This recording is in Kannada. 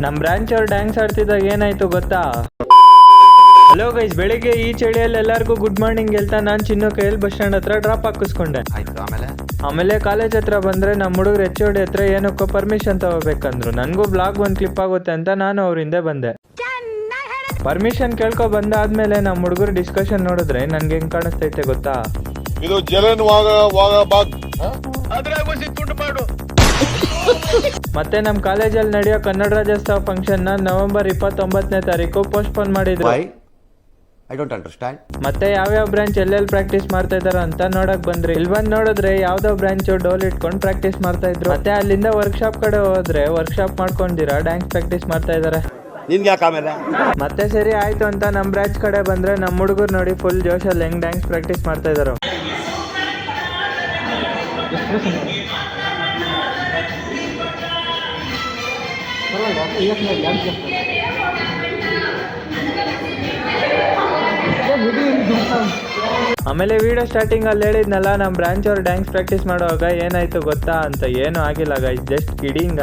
ನಮ್ ಬ್ರಾಂಚ್ ಅವ್ರು ಡ್ಯಾನ್ಸ್ ಆಡ್ತಿದ್ದಾಗ ಏನಾಯ್ತು ಗೊತ್ತಾ? ಹಲೋ ಗೈಸ್, ಬೆಳಿಗ್ಗೆ ಈ ಚಳಿಯಲ್ಲಿ ಎಲ್ಲರಿಗೂ ಗುಡ್ ಮಾರ್ನಿಂಗ್ ಹೇಳ್ತಾ ನಾನು ಚಿನ್ನು ಕೈಯಲ್ಲಿ ಬಸ್ ಸ್ಟ್ಯಾಂಡ್ ಹತ್ರ ಡ್ರಾಪ್ ಹಾಕಿಸ್ಕೊಂಡೆ. ಆಮೇಲೆ ಕಾಲೇಜ್ ಹತ್ರ ಬಂದ್ರೆ ನಮ್ಮ ಹುಡುಗರು HOD ಹತ್ರ ಏನಕ್ಕೋ ಪರ್ಮಿಷನ್ ತಗೋಬೇಕಂದ್ರು. ನನಗೂ ಬ್ಲಾಗ್ ಒಂದು ಕ್ಲಿಪ್ ಆಗುತ್ತೆ ಅಂತ ನಾನು ಅವ್ರ ಹಿಂದೆ ಬಂದೆ. ಪರ್ಮಿಷನ್ ಕೇಳ್ಕೊ ಬಂದಾದ್ಮೇಲೆ ನಮ್ಮ ಹುಡುಗರು ಡಿಸ್ಕಷನ್ ನೋಡಿದ್ರೆ ನನ್ಗೆ ಹೆಂಗ್ ಕಾಣಿಸ್ತೈತೆ ಗೊತ್ತಾ? ಇದು ಜಲನ್ ಮತ್ತೆ ನಮ್ಮ ಕಾಲೇಜಲ್ಲಿ ನಡೆಯೋ ಕನ್ನಡ ರಾಜ್ಯೋತ್ಸವ ಫಂಕ್ಷನ್ ನ ನವೆಂಬರ್ 29ನೇ ತಾರೀಕು ಪೋಸ್ಟ್ಪೋನ್ ಮಾಡಿದ್ರು. I don't understand. ಮತ್ತೆ ಯಾವ್ಯಾವ ಬ್ರಾಂಚ್ ಎಲ್ಲೆಲ್ಲಿ ಪ್ರಾಕ್ಟೀಸ್ ಮಾಡ್ತಾ ಇದಾರ ಅಂತ ನೋಡಕ್ ಬಂದ್ರಿ. ಇಲ್ಲಿ ಬಂದ್ ನೋಡಿದ್ರೆ ಯಾವ್ದೋ ಬ್ರಾಂಚ್ ಡೋಲ್ ಇಟ್ಕೊಂಡು ಪ್ರಾಕ್ಟೀಸ್ ಮಾಡ್ತಾ ಇದ್ರು. ಮತ್ತೆ ಅಲ್ಲಿಂದ ವರ್ಕ್ಶಾಪ್ ಕಡೆ ಹೋದ್ರೆ ವರ್ಕ್ಶಾಪ್ ಮಾಡ್ಕೊಂಡಿರಾ ಡ್ಯಾನ್ಸ್ ಪ್ರಾಕ್ಟೀಸ್ ಮಾಡ್ತಾ ಇದಾರೆ. ಮತ್ತೆ ಸರಿ ಆಯ್ತು ಅಂತ ನಮ್ ಬ್ರಾಂಚ್ ಕಡೆ ಬಂದ್ರೆ ನಮ್ ಹುಡುಗರು ನೋಡಿ ಫುಲ್ ಜೋಶಲ್ಲಿ ಹೆಂಗ್ ಡ್ಯಾನ್ಸ್ ಪ್ರಾಕ್ಟೀಸ್ ಮಾಡ್ತಾ ಇದಾರೆ. ಆಮೇಲೆ ವಿಡಿಯೋ ಸ್ಟಾರ್ಟಿಂಗ್ ಅಲ್ಲಿ ಹೇಳಿದ್ನಲ್ಲ ನಮ್ ಬ್ರಾಂಚ್ ಅವ್ರು ಡ್ಯಾನ್ಸ್ ಪ್ರಾಕ್ಟೀಸ್ ಮಾಡುವಾಗ ಏನಾಯ್ತು ಗೊತ್ತಾ ಅಂತ? ಏನು ಆಗಿಲ್ಲ ಗೈಸ್, ಜಸ್ಟ್ ಕಿಡಿಂಗ್.